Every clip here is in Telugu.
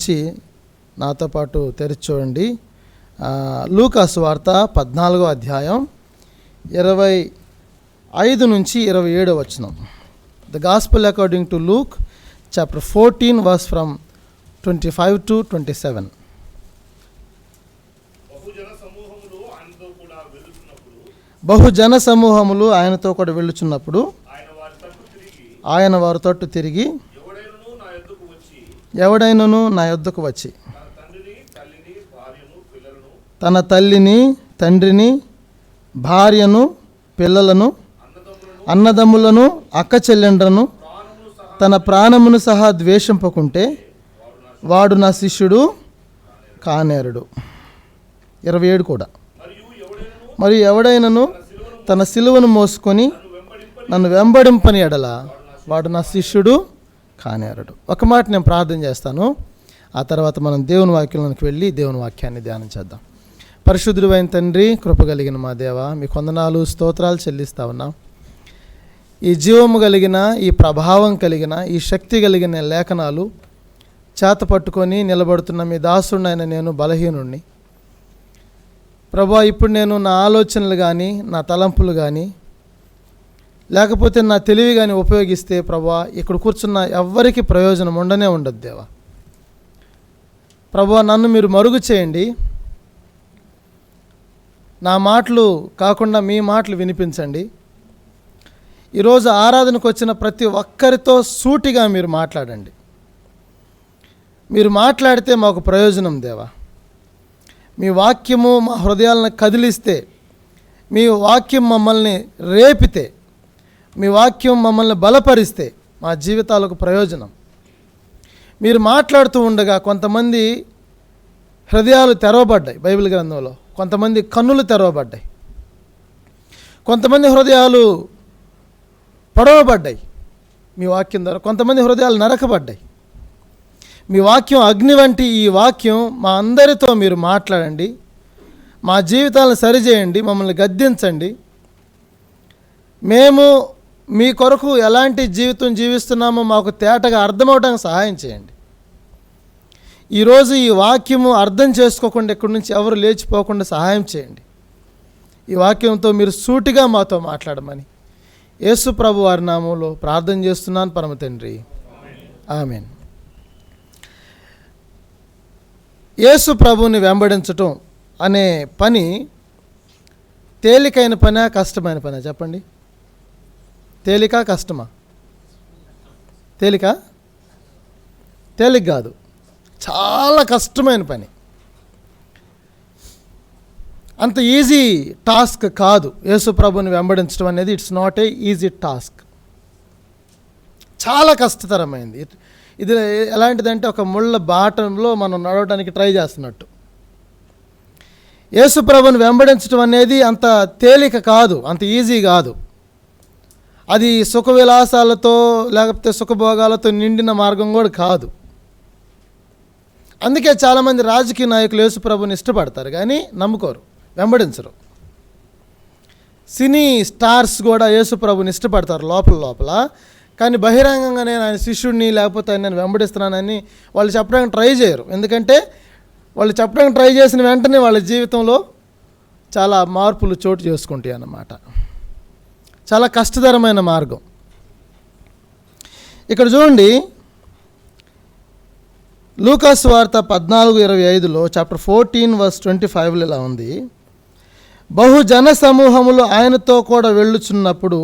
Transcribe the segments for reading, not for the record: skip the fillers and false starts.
వచ్చి నాతో పాటు తెరిచి చూడండి. లూకాసు వార్త 14వ అధ్యాయం 25 నుంచి 27 వచనం. The gospel according to Luke chapter 14 verse from 25 to 27. బహుజన సమూహములు ఆయనతో కూడా వెళ్ళుచున్నప్పుడు ఆయన వారి తట్టు తిరిగి ఎవడైనను నా యొద్దకు వచ్చి తన తల్లిని, తండ్రిని, భార్యను, పిల్లలను, అన్నదమ్ములను, అక్క చెల్లెండ్రను, తన ప్రాణమును సహా ద్వేషింపకుంటే వాడు నా శిష్యుడు కానేరుడు. 27 కూడా. మరియు ఎవడైనను తన సిలువను మోసుకొని నన్ను వెంబడింపని ఎడల వాడు నా శిష్యుడు కానేరుడు. ఒక మాట నేను ప్రార్థన చేస్తాను, ఆ తర్వాత మనం దేవుని వాక్యంలోకి వెళ్ళి దేవుని వాక్యాన్ని ధ్యానం చేద్దాం. పరిశుద్ధుడు అయిన తండ్రి, కృపగలిగిన మా దేవ, మీ వందనాలు స్తోత్రాలు చెల్లిస్తా ఉన్నాం. ఈ జీవము కలిగిన, ఈ ప్రభావం కలిగిన, ఈ శక్తి కలిగిన లేఖనాలు చేత పట్టుకొని నిలబడుతున్న మీ దాసుడినైన నేను బలహీనుణ్ణి ప్రభా. ఇప్పుడు నేను నా ఆలోచనలు కానీ, నా తలంపులు కానీ, లేకపోతే నా తెలివి కానీ ఉపయోగిస్తే ప్రభా, ఇక్కడ కూర్చున్న ఎవ్వరికి ప్రయోజనం ఉండనే ఉండదు దేవా. ప్రభా, నన్ను మీరు మరుగు చేయండి. నా మాటలు కాకుండా మీ మాటలు వినిపించండి. ఈరోజు ఆరాధనకు వచ్చిన ప్రతి ఒక్కరితో సూటిగా మీరు మాట్లాడండి. మీరు మాట్లాడితే మాకు ప్రయోజనం దేవా. మీ వాక్యము మా హృదయాలను కదిలిస్తే, మీ వాక్యం మమ్మల్ని రేపితే, మీ వాక్యం మమ్మల్ని బలపరిస్తే మా జీవితాలకు ప్రయోజనం. మీరు మాట్లాడుతూ ఉండగా కొంతమంది హృదయాలు తెరవబడ్డాయి బైబిల్ గ్రంథంలో, కొంతమంది కన్నులు తెరవబడ్డాయి, కొంతమంది హృదయాలు పొడవబడ్డాయి మీ వాక్యం ద్వారా, కొంతమంది హృదయాలు నరకబడ్డాయి. మీ వాక్యం అగ్ని వంటి ఈ వాక్యం మా అందరితో మీరు మాట్లాడండి. మా జీవితాలను సరిచేయండి, మమ్మల్ని గద్దించండి. మేము మీ కొరకు ఎలాంటి జీవితం జీవిస్తున్నామో మాకు తేటగా అర్థమవడానికి సహాయం చేయండి. ఈరోజు ఈ వాక్యము అర్థం చేసుకోకుండా ఇక్కడి నుంచి ఎవరు లేచిపోకుండా సహాయం చేయండి. ఈ వాక్యంతో మీరు సూటిగా మాతో మాట్లాడమని యేసు ప్రభు వారి నామంలో ప్రార్థన చేస్తున్నాను పరమ తండ్రి, ఆమేన్. యేసు ప్రభువుని వెంబడించటం అనే పని తేలికైన పనా, కష్టమైన పనా చెప్పండి? తేలిక, కష్టమా? తేలిక కాదు, చాలా కష్టమైన పని. అంత ఈజీ టాస్క్ కాదు యేసు ప్రభుని వెంబడించడం అనేది. It's not a easy task, చాలా కష్టతరమైంది. ఇది ఎలాంటిదంటే ఒక ముళ్ళ బాటంలో మనం నడవడానికి ట్రై చేస్తున్నట్టు. యేసు ప్రభుని వెంబడించడం అనేది అంత తేలిక కాదు, అంత ఈజీ కాదు. అది సుఖ విలాసాలతో లేకపోతే సుఖభోగాలతో నిండిన మార్గం కూడా కాదు. అందుకే చాలామంది రాజకీయ నాయకులు యేసు ప్రభుని ఇష్టపడతారు కానీ నమ్ముకోరు, వెంబడించరు. సినీ స్టార్స్ కూడా యేసు ప్రభుని ఇష్టపడతారు లోపల, కానీ బహిరంగంగా నేను ఆయన శిష్యుడిని లేకపోతే నేను వెంబడిస్తున్నానని వాళ్ళు చెప్పడానికి ట్రై చేయరు. ఎందుకంటే వాళ్ళు చెప్పడానికి ట్రై చేసిన వెంటనే వాళ్ళ జీవితంలో చాలా మార్పులు చోటు చేసుకుంటాయి అన్నమాట. చాలా కష్టతరమైన మార్గం. ఇక్కడ చూడండి, లూకాసు వార్త 14:25లో చాప్టర్ 14 వర్స్ 25లో ఇలా ఉంది. బహుజన సమూహములు ఆయనతో కూడా వెళ్ళుచున్నప్పుడు,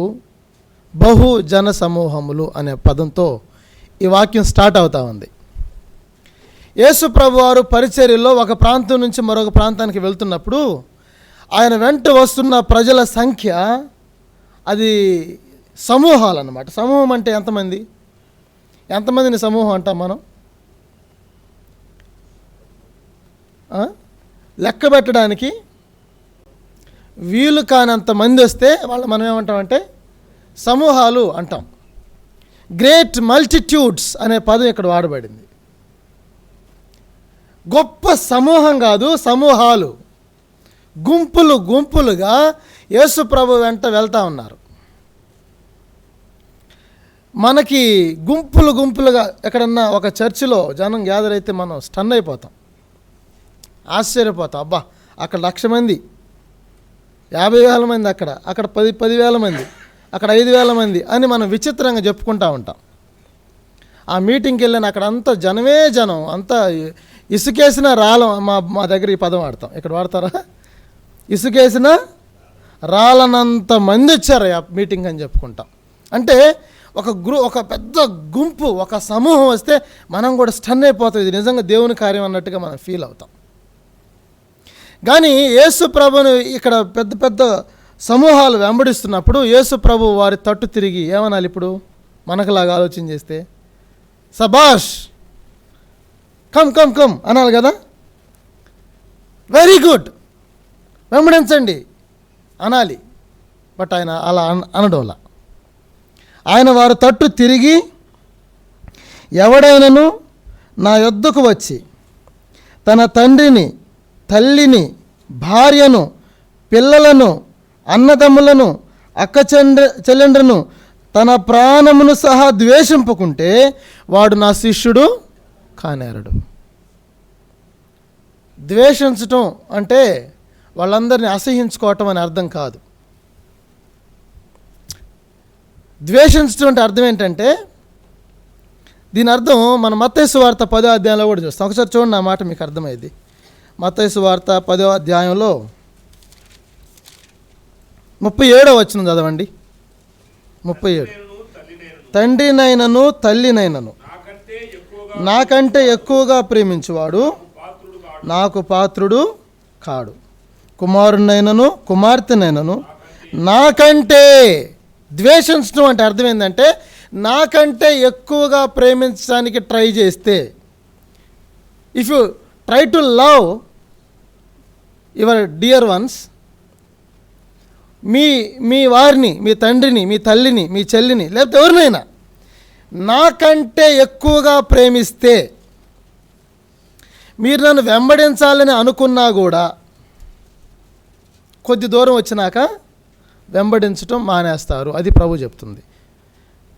బహుజన సమూహములు అనే పదంతో ఈ వాక్యం స్టార్ట్ అవుతా ఉంది. యేసు ప్రభు వారు పరిచర్యలో ఒక ప్రాంతం నుంచి మరొక ప్రాంతానికి వెళ్తున్నప్పుడు ఆయన వెంట వస్తున్న ప్రజల సంఖ్య అది సమూహాలు అన్నమాట. సమూహం అంటే ఎంతమందిని సమూహం అంటాం మనం? లెక్క పెట్టడానికి వీలు కానంత మంది వస్తే వాళ్ళు మనం ఏమంటామంటే సమూహాలు అంటాం. గ్రేట్ మల్టిట్యూడ్స్ అనే పదం ఇక్కడ వాడబడింది. గొప్ప సమూహం కాదు, సమూహాలు, గుంపులుగా యేసు ప్రభు వెంట వెళ్తూ ఉన్నారు. మనకి గుంపులుగా ఎక్కడన్నా ఒక చర్చిలో జనం గ్యాదర్ అయితే మనం స్టన్ అయిపోతాం, ఆశ్చర్యపోతాం. అబ్బా, అక్కడ 1,00,000 మంది, 50,000 మంది, అక్కడ 10,000 మంది, అక్కడ 5,000 మంది అని మనం విచిత్రంగా చెప్పుకుంటూ ఉంటాం. ఆ మీటింగ్కి వెళ్ళిన అక్కడ అంతా జనమే జనం, అంతా ఇసుకేసిన రాళ్ళ, మా దగ్గర ఈ పదం వాడతాం, ఇక్కడ వాడతారా? ఇసుకేసిన రాళ్ళనంత మంది వచ్చారు ఆ మీటింగ్ అని చెప్పుకుంటాం. అంటే ఒక పెద్ద గుంపు, ఒక సమూహం వస్తే మనం కూడా స్టన్ అయిపోతాం, ఇది నిజంగా దేవుని కార్యం అన్నట్టుగా మనం ఫీల్ అవుతాం. కానీ యేసు ప్రభుని ఇక్కడ పెద్ద పెద్ద సమూహాలు వెంబడిస్తున్నప్పుడు యేసు ప్రభు వారి తట్టు తిరిగి ఏమనాలి? ఇప్పుడు మనకులాగా ఆలోచన చేస్తే సబాష్, కమ్ కమ్ కమ్ అనాలి కదా, వెరీ గుడ్, వెంబడించండి అనాలి. బట్ ఆయన అలా అనడంలా. ఆయన వారి తట్టు తిరిగి, ఎవడైనను నా యొద్దకు వచ్చి తన తండ్రిని, తల్లిని, భార్యను, పిల్లలను, అన్నదమ్ములను, అక్క చెల్లెండ్రను, తన ప్రాణమును సహా ద్వేషింపుకుంటే వాడు నా శిష్యుడు కానేరడు. ద్వేషించటం అంటే వాళ్ళందరినీ అసహించుకోవటం అని అర్థం కాదు. ద్వేషించడం అంటే అర్థం ఏంటంటే, దీని అర్థం మన మత్తయి సువార్త 10వ అధ్యాయంలో కూడా చూస్తాం. ఒకసారి చూడండి, నా మాట మీకు అర్థమైంది. మత్తయి సువార్త 10వ అధ్యాయంలో 37వ వచనం చదవండి. 37. తండ్రినైనను తల్లినైనను నాకంటే ఎక్కువగా ప్రేమించువాడు నాకు పాత్రుడు కాడు. కుమారునైనను కుమార్తెనైనను నాకంటే, ద్వేషించడం అంటే అర్థం ఏంటంటే నాకంటే ఎక్కువగా ప్రేమించడానికి ట్రై చేస్తే, if you try to love your dear ones, మీ వారిని, మీ తండ్రిని, మీ తల్లిని, మీ చెల్లిని, లేకపోతే ఎవరినైనా నాకంటే ఎక్కువగా ప్రేమిస్తే, మీరు నన్ను వెంబడించాలని అనుకున్నా కూడా కొద్ది దూరం వచ్చినాక వెంబడించటం మానేస్తారు. అది ప్రభు చెప్తుంది.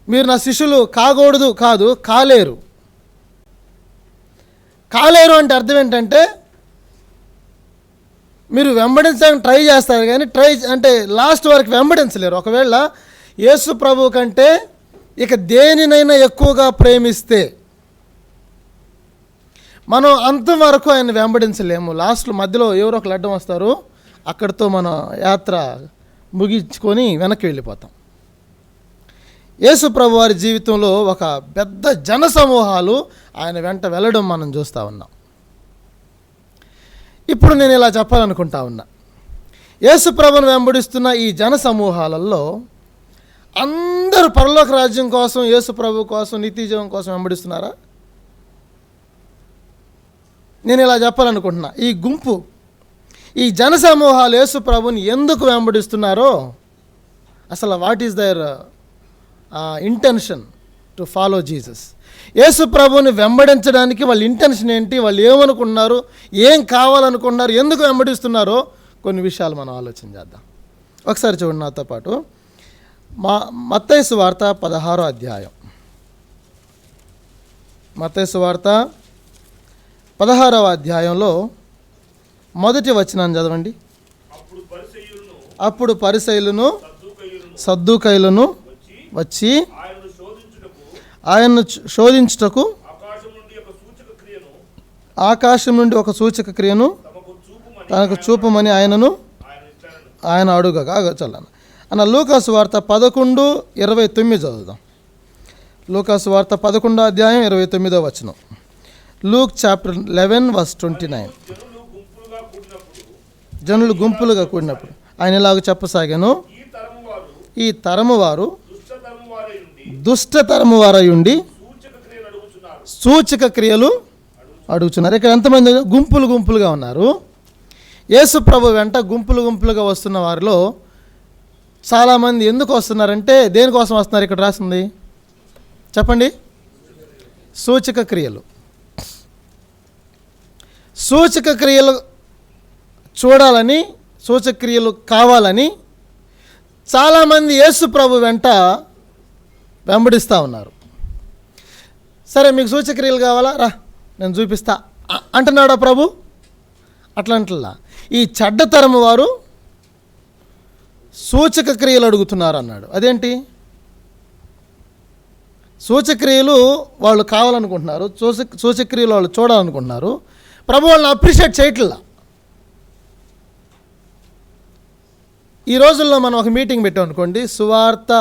మీరు నా శిష్యులు కాకూడదు కాదు, కాలేరు. అంటే అర్థం ఏంటంటే మీరు వెంబడించడానికి ట్రై చేస్తారు, కానీ అంటే లాస్ట్ వరకు వెంబడించలేరు. ఒకవేళ యేసు ప్రభు కంటే ఇక దేనినైనా ఎక్కువగా ప్రేమిస్తే మనం అంతవరకు ఆయన వెంబడించలేము. లాస్ట్లో మధ్యలో ఎవరో ఒకరు అడ్డం వస్తారు, అక్కడితో మన యాత్ర ముగించుకొని వెనక్కి వెళ్ళిపోతాం. యేసు ప్రభు వారి జీవితంలో ఒక పెద్ద జన సమూహాలు ఆయన వెంట వెళ్ళడం మనం చూస్తూ ఉన్నాం. ఇప్పుడు నేను ఇలా చెప్పాలనుకుంటా ఉన్నా, యేసు ప్రభును వెంబడిస్తున్న ఈ జన సమూహాలలో అందరూ పరలోక రాజ్యం కోసం, యేసు ప్రభు కోసం, నిత్య జీవం కోసం వెంబడిస్తున్నారా? నేను ఇలా చెప్పాలనుకుంటున్నా, ఈ గుంపు, ఈ జన సమూహాలు యేసు ప్రభుని ఎందుకు వెంబడిస్తున్నారో, అసలు what is their intention to follow Jesus? యేసు ప్రభుని వెంబడించడానికి వాళ్ళ ఇంటెన్షన్ ఏంటి, వాళ్ళు ఏమనుకున్నారు, ఏం కావాలనుకున్నారు, ఎందుకు వెంబడిస్తున్నారో కొన్ని విషయాలు మనం ఆలోచన చేద్దాం. ఒకసారి చూడండి నాతో పాటు, మత్తయి సువార్త 16వ అధ్యాయం. మత్తయి సువార్త 16వ అధ్యాయంలో మొదటి వచనాన్ని చదవండి. అప్పుడు పరిసయ్యులను సద్దూకయ్యులను వచ్చి ఆయన్ను శోధించుటకు ఆకాశం నుండి ఒక సూచక క్రియను తనకు చూపమని ఆయన అడుగగా చల్లను అన్న. లూకాసు వార్త 11:29 చదువుదాం. లూకాసు వార్త 11వ అధ్యాయం 29వ వచనం. Luke chapter 11:29. జనులు గుంపులుగా కూడినప్పుడు ఆయన ఇలాగ చెప్పసాగాను, ఈ తరము వారు దుష్ట తరము వారయుండి సూచక క్రియలు అడుగుతున్నారు. ఇక్కడ ఎంతమంది గుంపులుగా ఉన్నారు? యేసు ప్రభు వెంట గుంపులుగా వస్తున్న వారిలో చాలామంది ఎందుకు వస్తున్నారంటే, దేనికోసం వస్తున్నారు? ఇక్కడ రాసింది చెప్పండి. సూచక క్రియలు. సూచక క్రియలు చూడాలని, సూచక క్రియలు కావాలని చాలామంది యేసు ప్రభు వెంట వెంబడిస్తూ ఉన్నారు. సరే, మీకు సూచక్రియలు కావాలా, రా నేను చూపిస్తా అంటున్నాడా ప్రభు? అట్లా అంటలా. ఈ చెడ్డతరము వారు సూచక క్రియలు అడుగుతున్నారు అన్నాడు. అదేంటి? సూచక్రియలు వాళ్ళు కావాలనుకుంటున్నారు, సూచక్రియలు వాళ్ళు చూడాలనుకుంటున్నారు. ప్రభు వాళ్ళని అప్రిషియేట్ చేయట్లా. ఈ రోజుల్లో మనం ఒక మీటింగ్ పెట్టామనుకోండి, సువార్త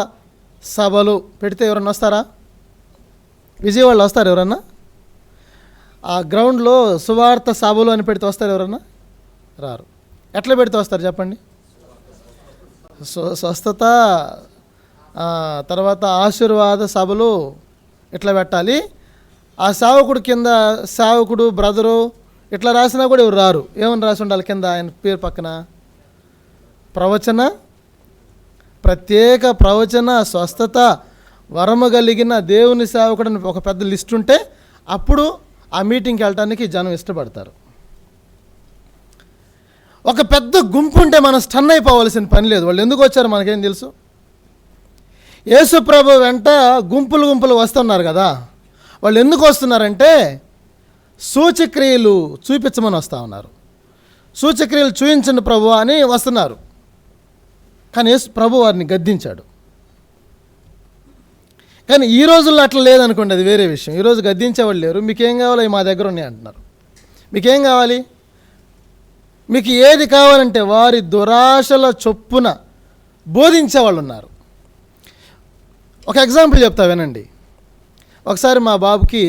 సభలు పెడితే ఎవరన్నా వస్తారా? విజయవాడలో వస్తారు ఎవరన్నా? ఆ గ్రౌండ్లో సువార్త సభలు అని పెడితే వస్తారు ఎవరన్నా? రారు. ఎట్లా పెడితే వస్తారు చెప్పండి? స్వస్థత, తర్వాత ఆశీర్వాద సభలు ఇట్లా పెట్టాలి. ఆ సేవకుడు కింద సేవకుడు బ్రదరు ఇట్లా రాసినా కూడా ఎవరు రారు. ఏమని రాసి ఉండాలి కింద ఆయన పేరు పక్కన? ప్రవచన, ప్రత్యేక ప్రవచన, స్వస్థత, వరము కలిగిన దేవుని సేవకుడు అని ఒక పెద్ద లిస్ట్ ఉంటే అప్పుడు ఆ మీటింగ్కి వెళ్ళటానికి జనం ఇష్టపడతారు. ఒక పెద్ద గుంపు ఉంటే మనం స్టన్ అయిపోవాల్సిన పని లేదు. వాళ్ళు ఎందుకు వచ్చారో మనకేం తెలుసు. యేసు ప్రభు వెంట గుంపులు గుంపులు వస్తున్నారు కదా. వాళ్ళు ఎందుకు వస్తున్నారంటే సూచక్రియలు చూపించమని వస్తూ ఉన్నారు. సూచక్రియలు చూపించండి ప్రభు అని వస్తున్నారు. కానీ యేసు ప్రభు వారిని గద్దించాడు. కానీ ఈ రోజుల్లో అట్లా లేదనుకోండి, అది వేరే విషయం. ఈరోజు గద్దించేవాళ్ళు లేరు. మీకేం కావాలి? మా దగ్గర ఉన్నాయి అంటున్నారు. మీకేం కావాలి? మీకు ఏది కావాలంటే వారి దురాశల చొప్పున బోధించేవాళ్ళు ఉన్నారు. ఒక ఎగ్జాంపుల్ చెప్తా వినండి. ఒకసారి మా బాబుకి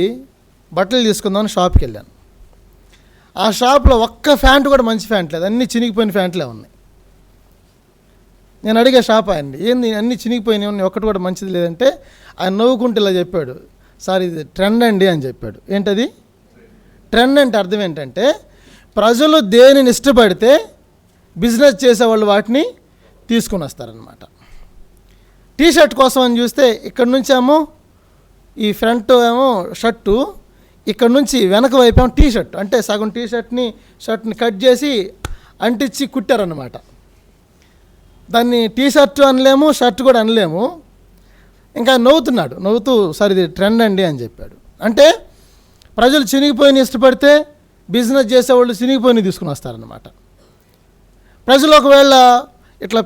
బట్టలు తీసుకుందామని షాప్కి వెళ్ళాను. ఆ షాప్లో ఒక్క ప్యాంట్ కూడా మంచి ప్యాంట్ లేదు, అన్నీ చినిగిపోయిన ప్యాంట్లే ఉన్నాయి. నేను అడిగే షాప్ ఆయన్ని, ఏంది అన్నీ చినిగిపోయినాయి ఉన్నాయి, ఒక్కటి కూడా మంచిది లేదంటే ఆయన నవ్వుకుంటూ ఇలా చెప్పాడు, సార్ ఇది ట్రెండ్ అండి అని చెప్పాడు. ఏంటది ట్రెండ్ అంటే? అర్థం ఏంటంటే ప్రజలు దేనిని ఇష్టపడితే బిజినెస్ చేసేవాళ్ళు వాటిని తీసుకుని వస్తారనమాట. టీషర్ట్ కోసం అని చూస్తే ఇక్కడ నుంచి ఏమో ఈ ఫ్రంట్ ఏమో షర్టు, ఇక్కడ నుంచి వెనక వైపు ఏమో టీషర్ట్, అంటే సగం షర్ట్ని కట్ చేసి అంటించి కుట్టారనమాట. దాన్ని టీషర్ట్ అనలేము, షర్ట్ కూడా అనలేము. ఇంకా నవ్వుతూ సార్ ఇది ట్రెండ్ అండి అని చెప్పాడు. అంటే ప్రజలు చినిగిపోయిన ఇష్టపడితే బిజినెస్ చేసేవాళ్ళు చినిగిపోయిన తీసుకుని వస్తారనమాట. ప్రజలు ఒకవేళ ఇట్లా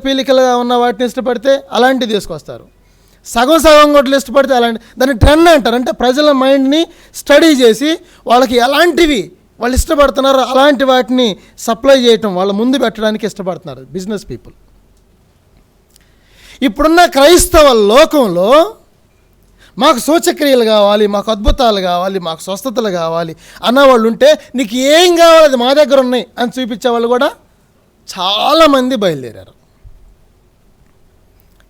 పీలికలుగా ఉన్న వాటిని ఇష్టపడితే అలాంటివి తీసుకొస్తారు. సగం గొడ్లు ఇష్టపడితే అలాంటి, దాన్ని ట్రెండ్ అంటారు. అంటే ప్రజల మైండ్ని స్టడీ చేసి వాళ్ళకి ఎలాంటివి వాళ్ళు ఇష్టపడుతున్నారో అలాంటి వాటిని సప్లై చేయటం, వాళ్ళ ముందు పెట్టడానికి ఇష్టపడుతున్నారు బిజినెస్ పీపుల్. ఇప్పుడున్న క్రైస్తవ లోకంలో మాకు సూచక్రియలు కావాలి, మాకు అద్భుతాలు కావాలి, మాకు స్వస్థతలు కావాలి అన్నవాళ్ళు ఉంటే నీకు ఏం కావాలి అది మా దగ్గర ఉన్నాయి అని చూపించే వాళ్ళు కూడా చాలామంది బయలుదేరారు.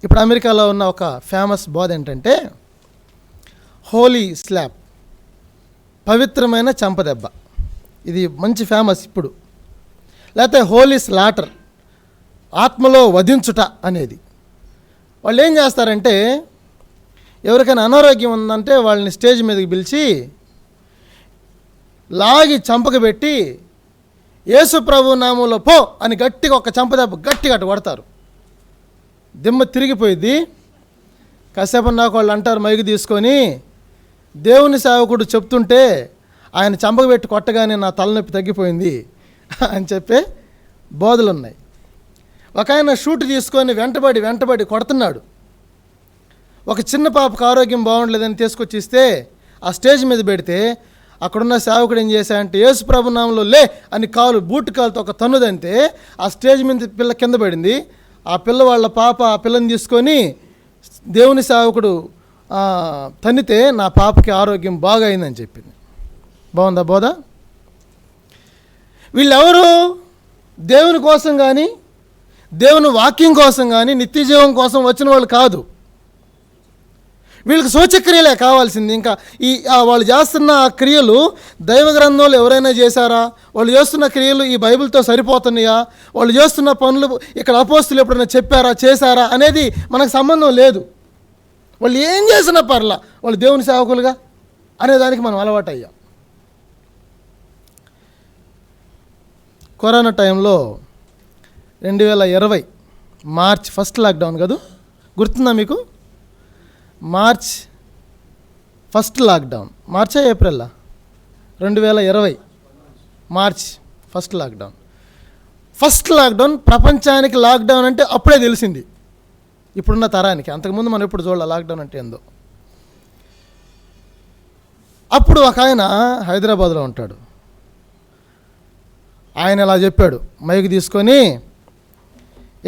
ఇప్పుడు అమెరికాలో ఉన్న ఒక ఫేమస్ బోధ ఏంటంటే హోలీ స్లాప్, పవిత్రమైన చెంపదెబ్బ. ఇది మంచి ఫేమస్ ఇప్పుడు. లేకపోతే హోలీ స్లాటర్, ఆత్మలో వధించుట అనేది. వాళ్ళు ఏం చేస్తారంటే ఎవరికైనా అనారోగ్యం ఉందంటే వాళ్ళని స్టేజ్ మీదకి పిలిచి లాగి చంపక పెట్టి యేసు ప్రభు నామంలో పో అని గట్టిగా ఒక చంపదెబ్బ గట్టిగా అటు కొడతారు. దిమ్మ తిరిగిపోయింది. కాసేపు నాకు వాళ్ళు అంటారు మైకు తీసుకొని, దేవుని సేవకుడు చెప్తుంటే ఆయన చంపకబెట్టి కొట్టగానే నా తలనొప్పి తగ్గిపోయింది అని చెప్పే బోధలు ఉన్నాయి. ఒక ఆయన షూట్ తీసుకొని వెంటబడి కొడుతున్నాడు. ఒక చిన్న పాపకు ఆరోగ్యం బాగుండలేదని తీసుకొచ్చి ఇస్తే ఆ స్టేజ్ మీద పెడితే అక్కడున్న సేవకుడు ఏం చేశాడంటే యేసు ప్రభు నామంలో లే అని బూట్ కాలుతో ఒక తన్నుదంతే ఆ స్టేజ్ మీద పిల్ల కింద పడింది. ఆ పిల్ల వాళ్ళ పాప ఆ పిల్లని తీసుకొని దేవుని సేవకుడు తన్నితే నా పాపకి ఆరోగ్యం బాగా అయిందని చెప్పింది. బాగుందా బోధ? వీళ్ళెవరు దేవుని కోసం కానీ దేవుని వాక్యం కోసం కానీ నిత్య జీవం కోసం వచ్చిన వాళ్ళు కాదు. వీళ్ళకి సూచక్రియలే కావాల్సింది. ఇంకా వాళ్ళు చేస్తున్న ఆ క్రియలు దైవ గ్రంథంలో ఎవరైనా చేశారా? వాళ్ళు చేస్తున్న క్రియలు ఈ బైబిల్తో సరిపోతున్నాయా? వాళ్ళు చేస్తున్న పనులు ఇక్కడ అపోస్తులు ఎప్పుడైనా చెప్పారా, చేశారా అనేది మనకు సంబంధం లేదు. వాళ్ళు ఏం చేసినా పర్లా వాళ్ళు దేవుని సేవకులుగా అనేదానికి మనం అలవాటు అయ్యాం. కరోనా టైంలో 2020 మార్చ్ ఫస్ట్ లాక్డౌన్ కదా, గుర్తుందా మీకు? మార్చ్ ఫస్ట్ లాక్డౌన్, మార్చా ఏప్రిల్ 2020 మార్చ్ ఫస్ట్ లాక్డౌన్. ప్రపంచానికి లాక్డౌన్ అంటే అప్పుడే తెలిసింది ఇప్పుడున్న తరానికి. అంతకుముందు మనం ఎప్పుడు చూడాలి లాక్డౌన్ అంటే ఏందో. అప్పుడు ఒక ఆయన హైదరాబాద్లో ఉంటాడు. ఆయన ఇలా చెప్పాడు మైక్ తీసుకొని,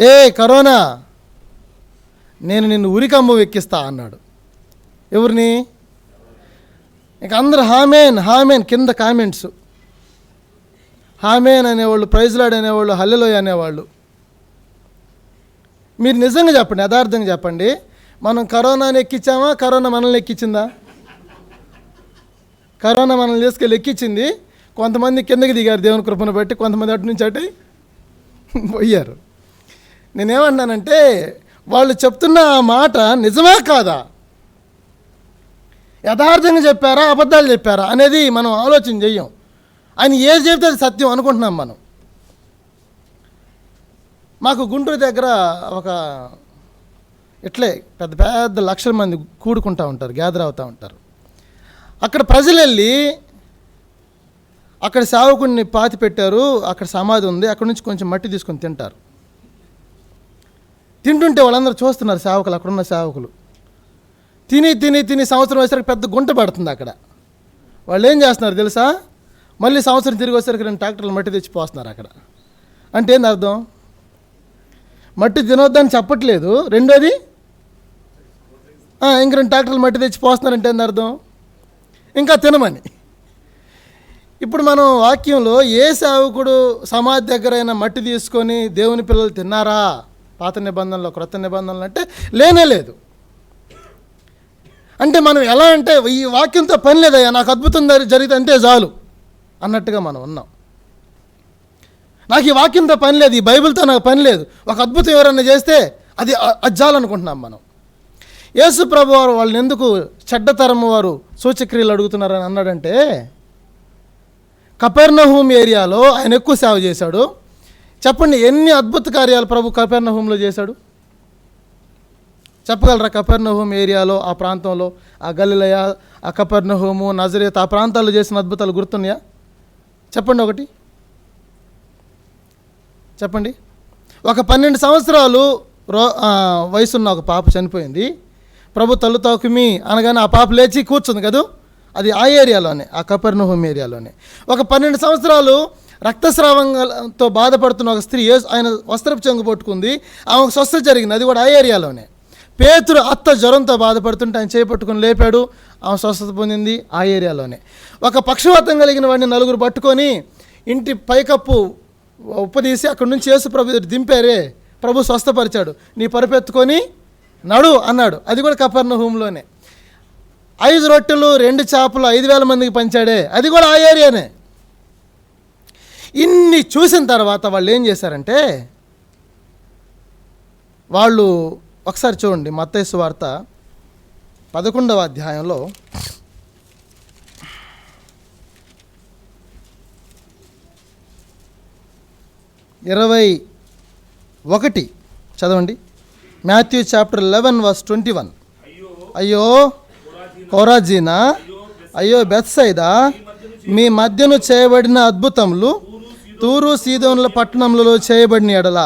ఏ కరోనా, నేను నిన్ను ఉరికమ్ము ఎక్కిస్తా అన్నాడు. ఎవరిని? ఇక అందరు హామేన్ కింద కామెంట్స్. హామేన్ అనేవాళ్ళు, ప్రైజ్లాడ్ అనేవాళ్ళు, హల్లెలూయా అనేవాళ్ళు. మీరు నిజంగా చెప్పండి, యథార్థంగా చెప్పండి, మనం కరోనాని ఎక్కించామా, కరోనా మనల్ని ఎక్కించిందా? కరోనా మనల్ని తీసుకెళ్ళి ఎక్కించింది. కొంతమంది కిందకి దిగారు దేవుని కృపను బట్టి, కొంతమంది అటు నుంచి అటు పోయారు. నేనేమన్నానంటే, వాళ్ళు చెప్తున్న ఆ మాట నిజమా కాదా, యథార్థంగా చెప్పారా అబద్ధాలు చెప్పారా అనేది మనం ఆలోచన చెయ్యం. ఆయన ఏది చెప్తే అది సత్యం అనుకుంటున్నాం మనం. మాకు గుంటూరు దగ్గర ఒక ఇట్లే పెద్ద పెద్ద లక్షల మంది కూడుకుంటూ ఉంటారు, గ్యాదర్ అవుతూ ఉంటారు. అక్కడ ప్రజలు వెళ్ళి అక్కడ సేవకుడిని పాతి పెట్టారు, అక్కడ సమాధి ఉంది, అక్కడ నుంచి కొంచెం మట్టి తీసుకొని తింటారు. తింటుంటే వాళ్ళందరూ చూస్తున్నారు, సేవకులు, అక్కడున్న సేవకులు. తిని సంవత్సరం వచ్చేసరికి పెద్ద గుంట పడుతుంది అక్కడ. వాళ్ళు ఏం చేస్తున్నారు తెలుసా? మళ్ళీ సంవత్సరం తిరిగి వచ్చేసరికి 2 ట్రాక్టర్లు మట్టి తెచ్చిపోస్తున్నారు అక్కడ. అంటే ఏంది అర్థం? మట్టి తినొద్దని చెప్పట్లేదు, రెండోది ఇంక 2 ట్రాక్టర్లు మట్టి తెచ్చిపోస్తున్నారంటే ఏంది అర్థం? ఇంకా తినమని. ఇప్పుడు మనం వాక్యంలో ఏ సేవకుడు సమాధి దగ్గరైనా మట్టి తీసుకొని దేవుని పిల్లలు తిన్నారా పాత నిబంధనలో, క్రొత్త నిబంధనలు అంటే లేనే లేదు. అంటే మనం ఎలా అంటే ఈ వాక్యంతో పని లేదయ్యా, నాకు అద్భుతం జరిగితే అంతే చాలు అన్నట్టుగా మనం ఉన్నాం. నాకు ఈ వాక్యంతో పని లేదు, ఈ బైబిల్తో నాకు పని లేదు, ఒక అద్భుతం ఎవరన్నా చేస్తే అది చాలనుకుంటున్నాం మనం. యేసు ప్రభు వారు వాళ్ళని ఎందుకు చెడ్డతరము వారు సూచక్రియలు అడుగుతున్నారని అన్నాడంటే, కపెర్నహూమ్ ఏరియాలో ఆయన ఎక్కువ సేవ చేశాడు. చెప్పండి, ఎన్ని అద్భుత కార్యాలు ప్రభు కపెర్నహూమ్లో చేశాడు? చెప్పగలరా? కపెర్నహూమ్ ఏరియాలో, ఆ ప్రాంతంలో, ఆ గలిలయ, ఆ కపెర్నహూము, నజరేత్, ఆ ప్రాంతాల్లో చేసిన అద్భుతాలు గుర్తున్నాయా? చెప్పండి ఒకటి చెప్పండి. ఒక 12 సంవత్సరాలు వయసున్న ఒక పాప చనిపోయింది. ప్రభు తల్లు తాకుమి అనగానే ఆ పాప లేచి కూర్చుంది కదా, అది ఆ ఏరియాలోనే, ఆ కపెర్నహూమ్ ఏరియాలోనే. ఒక 12 సంవత్సరాలు రక్తస్రావంతో బాధపడుతున్న ఒక స్త్రీ ఆయన వస్త్రపు చెంగు పట్టుకుంది, ఆమెకు స్వస్థత జరిగింది, అది కూడా ఆ ఏరియాలోనే. పేతురు అత్త జ్వరంతో బాధపడుతుంటే ఆయన చేపట్టుకుని లేపాడు, ఆమె స్వస్థత పొందింది, ఆ ఏరియాలోనే. ఒక పక్షవాతం కలిగిన వాడిని 4 పట్టుకొని ఇంటి పైకప్పు ఉప్పదీసి అక్కడి నుంచి యేసు ప్రభు దింపారే, ప్రభు స్వస్థపరిచాడు, నీ పరుపెత్తుకొని నడు అన్నాడు, అది కూడా కపెర్నహూమ్లోనే. 5 రొట్టెలు 2 చేపలు 5,000 మందికి పంచాడే, అది కూడా ఆ ఏరియానే. ఇన్ని చూసిన తర్వాత వాళ్ళు ఏం చేశారంటే, వాళ్ళు ఒకసారి చూడండి మత్తయి సువార్త 11వ అధ్యాయంలో 21 చదవండి. Matthew chapter 11 verse 21. అయ్యో కొరాజీనా, అయ్యో బెత్సైదా, మీ మధ్యను చేయబడిన అద్భుతములు తూరు సీదోనుల పట్టణములలో చేయబడిన ఎడల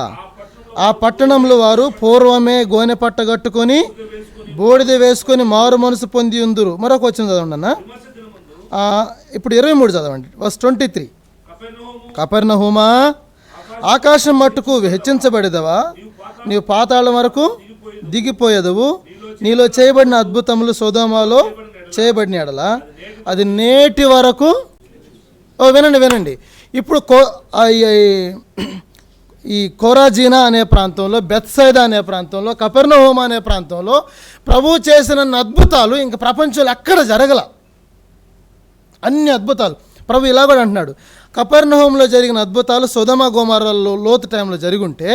ఆ పట్టణంలో వారు పూర్వమే గోనె పట్ట కట్టుకొని బూడిద వేసుకొని మారు మనసు పొంది ఉందురు. మరొక వచ్చిన చదవండి అన్న, ఇప్పుడు 23 చదవండి వర్స్ 23. కపెర్నహూమా, ఆకాశం మట్టుకు హెచ్చించబడేదవా, నీవు పాతాళం వరకు దిగిపోయేదవు, నీలో చేయబడిన అద్భుతములు సొదొమలో చేయబడిన ఎడల అది నేటి వరకు. వినండి. ఇప్పుడు ఈ కోరాజీనా అనే ప్రాంతంలో, బెత్సైదా అనే ప్రాంతంలో, కపెర్నహూమ్ అనే ప్రాంతంలో ప్రభు చేసిన అద్భుతాలు ఇంక ప్రపంచంలో ఎక్కడ జరగల. అన్ని అద్భుతాలు ప్రభు ఇలా కూడా అంటున్నాడు, కపెర్నహూమ్లో జరిగిన అద్భుతాలు సొదొమ గొమొర్రాలో లోతు టైంలో జరిగుంటే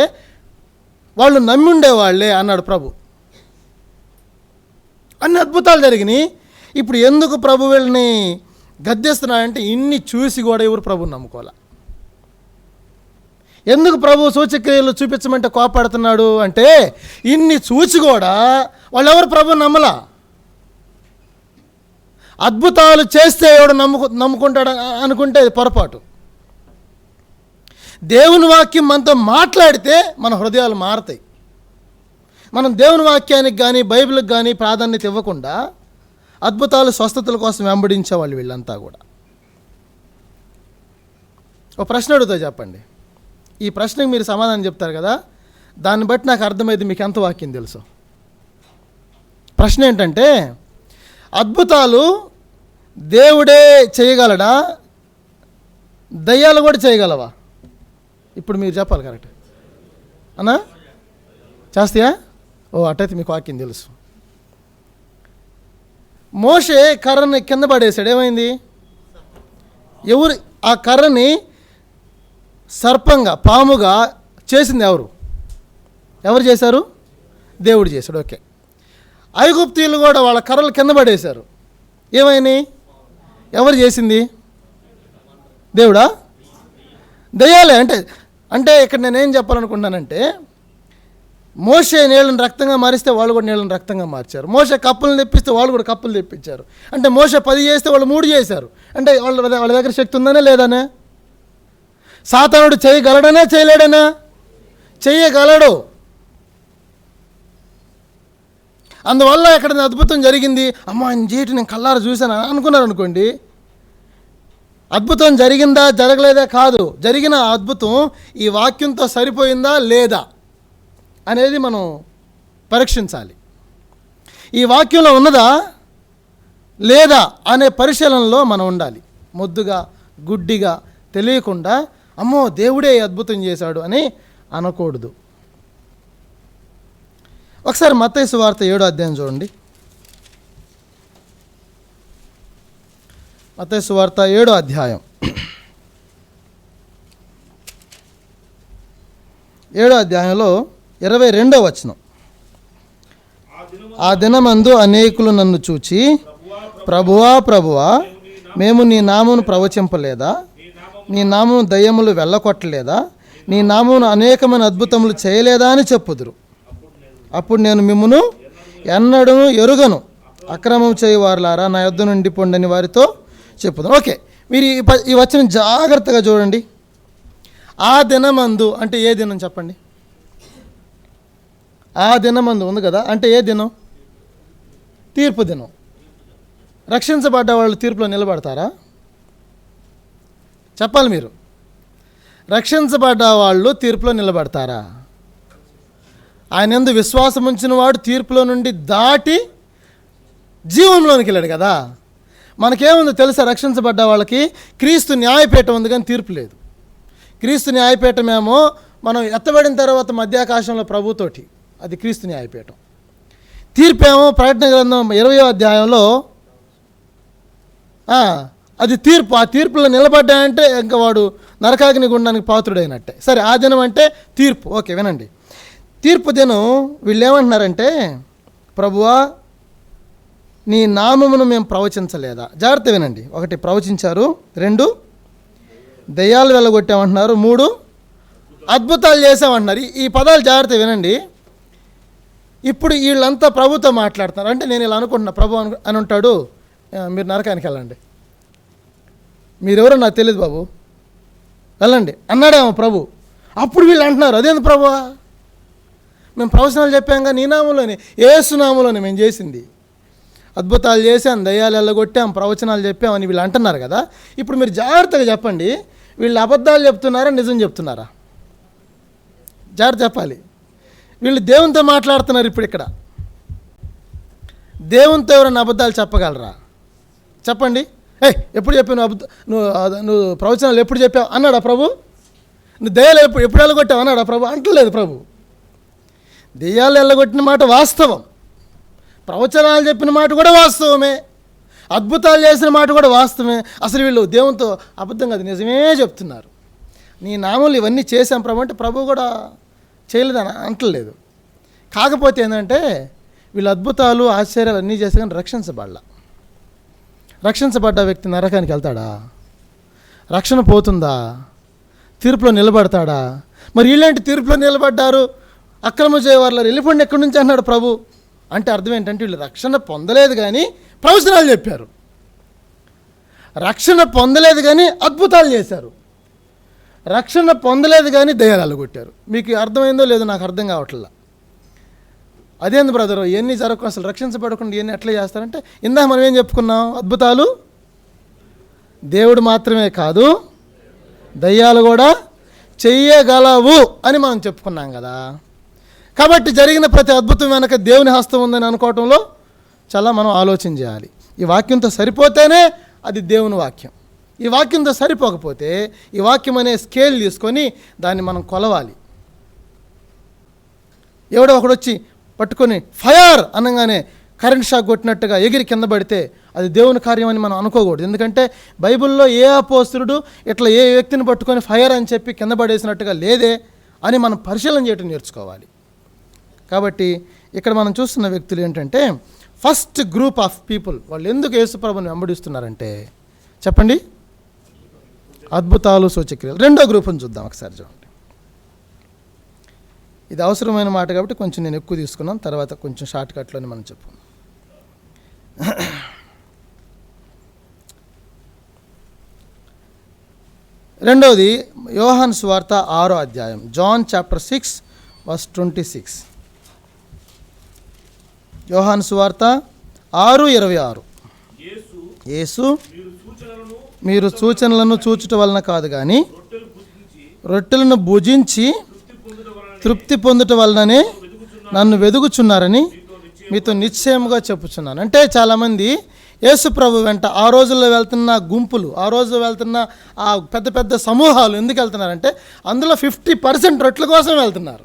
వాళ్ళు నమ్మి ఉండేవాళ్లే అన్నాడు ప్రభు. అన్ని అద్భుతాలు జరిగినాయి. ఇప్పుడు ఎందుకు ప్రభు వీళ్ళని గద్దెస్తున్నాడంటే, ఇన్ని చూసి కూడా ఎవరు ప్రభుని నమ్ముకోవాలి. ఎందుకు ప్రభు సూచక్రియలు చూపించమంటే కోపడుతున్నాడు అంటే, ఇన్ని చూసి కూడా వాళ్ళు ఎవరు ప్రభుని నమ్మలా. అద్భుతాలు చేస్తే ఎవడు నమ్ముకుంటాడు అనుకుంటే అది పొరపాటు. దేవుని వాక్యం మనతో మాట్లాడితే మన హృదయాలు మారతాయి. మనం దేవుని వాక్యానికి కానీ బైబిల్కి కానీ ప్రాధాన్యత ఇవ్వకుండా అద్భుతాలు స్వస్థతల కోసం వెంబడించేవాళ్ళు వీళ్ళంతా కూడా. ఒక ప్రశ్న అడుగుతా, చెప్పండి. ఈ ప్రశ్నకి మీరు సమాధానం చెప్తారు కదా, దాన్ని బట్టి నాకు అర్థమైంది మీకు ఎంత వాక్యం తెలుసు. ప్రశ్న ఏంటంటే, అద్భుతాలు దేవుడే చేయగలడా, దయ్యాలు కూడా చేయగలవా? ఇప్పుడు మీరు చెప్పాలి. కరెక్ట్ అన్నా? చేస్తాయా? ఓ, అట్టయితే మీకు వాక్యం తెలుసు. మోషే కర్రని కింద పడేశాడు, ఏమైంది? ఎవరు ఆ కర్రని సర్పంగా, పాముగా చేసింది? ఎవరు చేశారు? దేవుడు చేశాడు. ఓకే. ఐగుప్తీయులు కూడా వాళ్ళ కర్రలు కింద పడేశారు, ఏమైనాయి? ఎవరు చేసింది? దేవుడా? దయ్యాలే. అంటే ఇక్కడ నేనేం చెప్పాలనుకుంటున్నానంటే, మోషే నీళ్ళని రక్తంగా మారిస్తే వాళ్ళు కూడా నీళ్ళని రక్తంగా మార్చారు. మోషే కప్పులను తెప్పిస్తే వాళ్ళు కూడా కప్పులు తెప్పించారు. అంటే మోషే 10 చేస్తే వాళ్ళు 3 చేశారు. అంటే వాళ్ళ దగ్గర శక్తి ఉందనే లేదనే? సాతానుడు చేయగలడనే చేయలేడనా? చెయ్యగలడు. అందువల్ల ఎక్కడ అద్భుతం జరిగింది, అమ్మ ఆయన చేయటం నేను కళ్ళారా చూశాను అనుకున్నారు అనుకోండి, అద్భుతం జరిగిందా జరగలేదా కాదు, జరిగిన అద్భుతం ఈ వాక్యంతో సరిపోయిందా లేదా అనేది మనం పరీక్షించాలి. ఈ వాక్యంలో ఉన్నదా లేదా అనే పరిశీలనలో మనం ఉండాలి. మొద్దుగా, గుడ్డిగా, తెలియకుండా అమ్మో దేవుడే అద్భుతం చేశాడు అని అనకూడదు. ఒకసారి మత్తయి సువార్త 7వ అధ్యాయం చూడండి. మత్తయి సువార్త 7వ అధ్యాయం 7వ అధ్యాయంలో 22వ వచనం. ఆ దినమందు అనేకులు నన్ను చూచి, ప్రభువా ప్రభువా, మేము నీ నామమును ప్రవచింపలేదా? నీ నామమును దయ్యములు వెళ్ళకొట్టలేదా? నీ నామమును అనేకమైన అద్భుతములు చేయలేదా అని చెప్పుదురు. అప్పుడు నేను మిమ్మును ఎన్నడూ ఎరుగను, అక్రమం చేయువారులారా నా యొద్ద నుండి పొండని వారితో చెప్పుదాం. ఓకే, మీరు ఈ వచనం జాగ్రత్తగా చూడండి. ఆ దినమందు అంటే ఏ దినం చెప్పండి? ఆ దినమందు ఉంది కదా, అంటే ఏ దినం? తీర్పు దినం. రక్షించబడ్డ వాళ్ళు తీర్పులో నిలబడతారా? చెప్పాలి మీరు. రక్షించబడ్డ వాళ్ళు తీర్పులో నిలబడతారా? ఆయన యందు విశ్వాసం ఉంచిన వాడు తీర్పులో నుండి దాటి జీవంలోనికి వెళ్ళాడు కదా. మనకేముందో తెలుసా? రక్షించబడ్డ వాళ్ళకి క్రీస్తు న్యాయపీఠం ఉంది కానీ తీర్పు లేదు. క్రీస్తు న్యాయపీఠమేమో మనం ఎత్తబడిన తర్వాత మధ్యాకాశంలో ప్రభుతోటి, అది క్రీస్తు న్యాయపీఠం. తీర్పేమో ప్రకటన గ్రంథం 20వ అధ్యాయంలో అది తీర్పు. ఆ తీర్పులో నిలబడ్డాయంటే ఇంకా వాడు నరకాగ్ని గుండానికి పాత్రుడైనట్టే. సరే, ఆ దినం అంటే తీర్పు. ఓకే, వినండి. తీర్పు దినం వీళ్ళు ఏమంటున్నారంటే, ప్రభువా నీ నామమును మేము ప్రవచించలేదా? జాగ్రత్త వినండి. 1 ప్రవచించారు, 2 దయ్యాలు వెళ్ళగొట్టామంటున్నారు, 3 అద్భుతాలు చేసామంటున్నారు. ఈ పదాలు జాగ్రత్త వినండి. ఇప్పుడు వీళ్ళంతా ప్రభుతో మాట్లాడుతున్నారు. అంటే నేను ఇలా అనుకుంటున్నా, ప్రభు అని ఉంటాడు, మీరు నరకానికి వెళ్ళండి, మీరెవరో నాకు తెలియదు బాబు, వెళ్ళండి అన్నాడేమో ప్రభు. అప్పుడు వీళ్ళు అంటున్నారు, అదేంది ప్రభువా, మేము ప్రవచనాలు చెప్పాంగా నీ నామంలోనే, యేసు నామంలోనే మేము చేసింది, అద్భుతాలు చేసాం, దయ్యాలు వెళ్ళగొట్టాం, ప్రవచనాలు చెప్పామని వీళ్ళు అంటున్నారు కదా. ఇప్పుడు మీరు జాగ్రత్తగా చెప్పండి, వీళ్ళు అబద్ధాలు చెప్తున్నారా నిజం చెప్తున్నారా? జాగ్రత్త చెప్పాలి. వీళ్ళు దేవునితో మాట్లాడుతున్నారు. ఇప్పుడు ఇక్కడ దేవునితో ఎవరైనా అబద్ధాలు చెప్పగలరా? చెప్పండి. ఎప్పుడు చెప్పావు నువ్వు ప్రవచనాలు ఎప్పుడు చెప్పావు అన్నాడా ప్రభు? నువ్వు దయ్యాలు ఎప్పుడు వెళ్ళగొట్టావు అన్నాడా ప్రభు? అంటలేదు ప్రభు. దెయ్యాలు వెళ్ళగొట్టిన మాట వాస్తవం, ప్రవచనాలు చెప్పిన మాట కూడా వాస్తవమే, అద్భుతాలు చేసిన మాట కూడా వాస్తవమే. అసలు వీళ్ళు దేవునితో అబద్ధం కాదు, నిజమే చెప్తున్నారు. నీ నామూలు ఇవన్నీ చేశాం ప్రభు అంటే ప్రభు కూడా చేయలేదని అంటలేదు. కాకపోతే ఏంటంటే వీళ్ళు అద్భుతాలు ఆశ్చర్యాలు అన్నీ చేస్తే కానీ రక్షించబడ్డ వ్యక్తి నరకానికి వెళ్తాడా? రక్షణ పోతుందా? తీర్పులో నిలబడతాడా? మరి వీళ్ళేంటి తీర్పులో నిలబడ్డారు, అక్రమ చేయవారు వెళ్ళిపోండి ఎక్కడి నుంచి అన్నాడు ప్రభు. అంటే అర్థం ఏంటంటే వీళ్ళు రక్షణ పొందలేదు కానీ ప్రవచనాలు చెప్పారు. రక్షణ పొందలేదు కానీ అద్భుతాలు చేశారు, రక్షణ పొందలేదు కానీ దయ్యాలు కొట్టారు. మీకు అర్థమైందో లేదో నాకు అర్థం కావట్లా. అదేంది బ్రదరు ఇవన్నీ జరగకుండా అసలు రక్షించబడకుండా ఇవన్నీ ఎట్లా చేస్తారంటే, ఇందాక మనం ఏం చెప్పుకున్నాం, అద్భుతాలు దేవుడు మాత్రమే కాదు దయ్యాలు కూడా చెయ్యగలవు అని మనం చెప్పుకున్నాం కదా. కాబట్టి జరిగిన ప్రతి అద్భుతం వెనక దేవుని హస్తం ఉందని అనుకోవటంలో చాలా మనం ఆలోచన చేయాలి. ఈ వాక్యంతో సరిపోతేనే అది దేవుని వాక్యం. ఈ వాక్యంతో సరిపోకపోతే ఈ వాక్యం అనే స్కేల్ తీసుకొని దాన్ని మనం కొలవాలి. ఎవడో ఒకడు వచ్చి పట్టుకొని ఫైర్ అనగానే కరెంట్ షాక్ కొట్టినట్టుగా ఎగిరి కింద పడితే అది దేవుని కార్యం అని మనం అనుకోకూడదు. ఎందుకంటే బైబిల్లో ఏ అపోస్తలుడు ఇట్లా ఏ వ్యక్తిని పట్టుకొని ఫైర్ అని చెప్పి కింద పడేసినట్టుగా లేదే అని మనం పరిశీలన చేయటం నేర్చుకోవాలి. కాబట్టి ఇక్కడ మనం చూస్తున్న వ్యక్తులు ఏంటంటే, ఫస్ట్ గ్రూప్ ఆఫ్ పీపుల్ వాళ్ళు ఎందుకు యేసుప్రభుని వెంబడిస్తున్నారంటే చెప్పండి, అద్భుతాలు సూచక్రియలు. రెండో గ్రూప్ని చూద్దాం ఒకసారి చూడండి. ఇది అవసరమైన మాట కాబట్టి కొంచెం నేను ఎక్కువ తీసుకున్నాను, తర్వాత కొంచెం షార్ట్ కట్లోనే మనం చెప్పుకుందాం. రెండవది యోహాను సువార్త 6వ అధ్యాయం, జాన్ చాప్టర్ 6 verse 26. యోహాను సువార్త 6:26. యేసు మీరు సూచనలను చూచుట వలన కాదు కానీ రొట్టెలను భుజించి తృప్తి పొందుట వలననే నన్ను వెదుగుచున్నారని మీతో నిశ్చయముగా చెప్పుచున్నాను. అంటే చాలామంది యేసు ప్రభు వెంట ఆ రోజుల్లో వెళ్తున్న గుంపులు, ఆ రోజు వెళ్తున్న ఆ పెద్ద పెద్ద సమూహాలు ఎందుకు వెళ్తున్నారంటే అందులో 50% రొట్టెల కోసం వెళ్తున్నారు.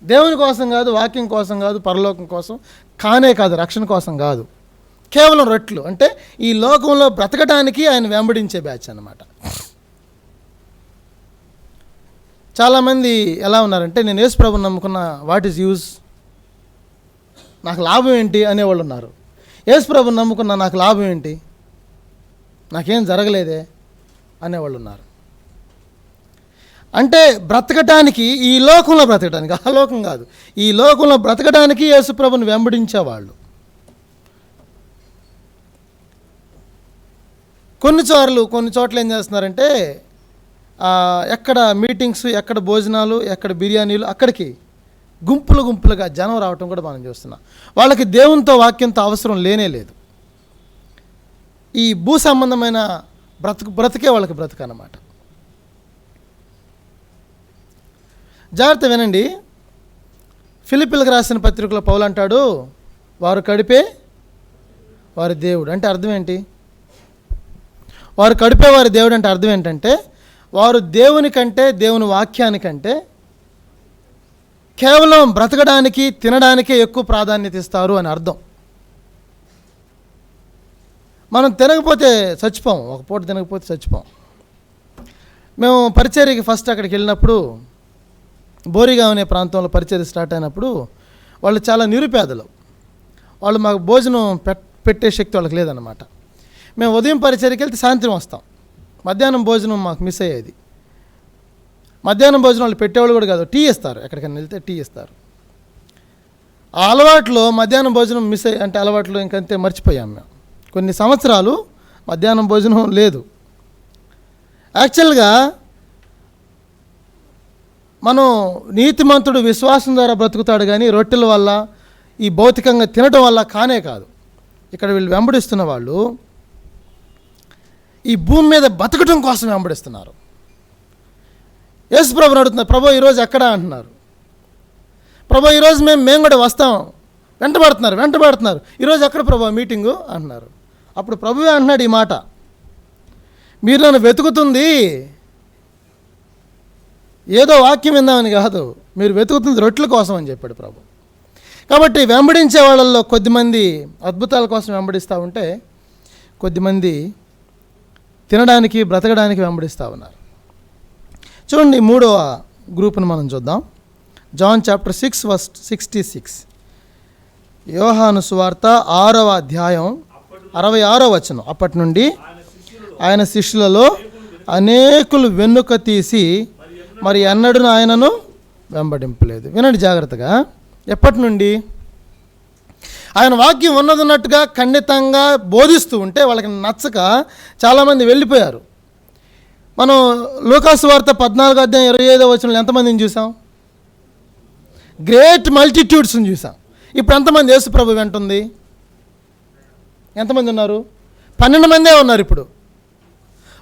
దేవుని కోసం కాదు, వాక్యం కోసం కాదు, పరలోకం కోసం కానే కాదు, రక్షణ కోసం కాదు, కేవలం రొట్టెలు. అంటే ఈ లోకంలో బ్రతకడానికి ఆయన వెంబడించే బ్యాచ్ అన్నమాట. చాలామంది ఎలా ఉన్నారంటే, నేను యేసు ప్రభుని నమ్ముకున్న, వాట్ ఈజ్ యూజ్, నాకు లాభం ఏంటి అనేవాళ్ళు ఉన్నారు. యేసు ప్రభుని నమ్ముకున్న, నాకు లాభం ఏంటి, నాకేం జరగలేదే అనేవాళ్ళు ఉన్నారు. అంటే బ్రతకటానికి, ఈ లోకంలో బ్రతకడానికి, ఆ లోకం కాదు, ఈ లోకంలో బ్రతకడానికి యేసు ప్రభుని వెంబడించేవాళ్ళు. కొన్ని చోట్ల ఏం చేస్తున్నారంటే, ఎక్కడ మీటింగ్స్, ఎక్కడ భోజనాలు, ఎక్కడ బిర్యానీలు, అక్కడికి గుంపులుగా జనం రావటం కూడా మనం చూస్తున్నాం. వాళ్ళకి దేవునితో వాక్యంతో అవసరం లేనే లేదు. ఈ భూ సంబంధమైన బ్రతికే వాళ్ళకి బ్రతుకు అన్నమాట. జాగ్రత్త వినండి. ఫిలిప్పీలకు రాసిన పత్రికలో పౌలు అంటాడు, వారు కడిపే వారి దేవుడు. అంటే అర్థం ఏంటి? వారు కడిపే వారి దేవుడు అంటే అర్థం ఏంటంటే, వారు దేవుని కంటే, దేవుని వాక్యానికంటే కేవలం బ్రతకడానికి, తినడానికే ఎక్కువ ప్రాధాన్యత ఇస్తారు అని అర్థం. మనం తినకపోతే చచ్చిపోం, ఒక పూట తినకపోతే చచ్చిపోం. మేము పరిచర్యకి ఫస్ట్ అక్కడికి వెళ్ళినప్పుడు, బోరిగాం అనే ప్రాంతంలో పరిచర్య స్టార్ట్ అయినప్పుడు, వాళ్ళు చాలా నిరుపేదలు. వాళ్ళు మాకు భోజనం పెట్టే శక్తి వాళ్ళకి లేదన్నమాట. మేము ఉదయం పరిచర్యకి వెళ్తే సాయంత్రం వస్తాం. మధ్యాహ్నం భోజనం మాకు మిస్ అయ్యేది. మధ్యాహ్నం భోజనం వాళ్ళు పెట్టేవాళ్ళు కూడా కాదు, టీ ఇస్తారు. ఎక్కడికైనా వెళ్తే టీ ఇస్తారు. ఆ అలవాట్లో మధ్యాహ్నం భోజనం మిస్ అయ్యి, అంటే అలవాట్లో ఇంకంతే మర్చిపోయాం మేము. కొన్ని సంవత్సరాలు మధ్యాహ్నం భోజనం లేదు. యాక్చువల్గా మనం నీతిమంతుడు విశ్వాసం ద్వారా బ్రతుకుతాడు కానీ రొట్టెల వల్ల, ఈ భౌతికంగా తినటం వల్ల కానే కాదు. ఇక్కడ వీళ్ళు వెంబడిస్తున్న వాళ్ళు ఈ భూమి మీద బతకటం కోసం వెంబడిస్తున్నారు. యేసు ప్రభుని అడుగుతున్నారు, ప్రభు ఈరోజు ఎక్కడా అంటున్నారు. ప్రభు ఈరోజు మేము కూడా వస్తాం, వెంటబడుతున్నారు. ఈరోజు ఎక్కడ ప్రభు మీటింగు అంటున్నారు. అప్పుడు ప్రభువే అంటున్నాడు ఈ మాట, మీరు నన్ను వెతుకుతుంది ఏదో వాక్యం విందామని కాదు, మీరు వెతుకుతుంది రొట్టెల కోసం అని చెప్పాడు ప్రభు. కాబట్టి వెంబడించే వాళ్ళల్లో కొద్దిమంది అద్భుతాల కోసం వెంబడిస్తూ ఉంటే, కొద్దిమంది తినడానికి, బ్రతకడానికి వెంబడిస్తూ ఉన్నారు. చూడండి, 3వ గ్రూప్ను మనం చూద్దాం. John chapter 6 verse 66. యోహాను సువార్త 6వ అధ్యాయం 66వ వచనం. అప్పటి నుండి ఆయన శిష్యులలో అనేకులు వెన్నుక తీసి మరి ఎన్నడూ ఆయనను వెంబడింపలేదు. వినండి జాగ్రత్తగా. ఎప్పటి నుండి? ఆయన వాక్యం ఉన్నదన్నట్టుగా ఖండితంగా బోధిస్తూ ఉంటే వాళ్ళకి నచ్చక చాలామంది వెళ్ళిపోయారు. మనం లూకాసు వార్త 14:25 ఎంతమందిని చూసాం? గ్రేట్ మల్టిట్యూడ్స్ని చూసాం. ఇప్పుడు ఎంతమంది యేసు ప్రభు వెంట ఉంది? ఎంతమంది ఉన్నారు? 12 మందే ఉన్నారు. ఇప్పుడు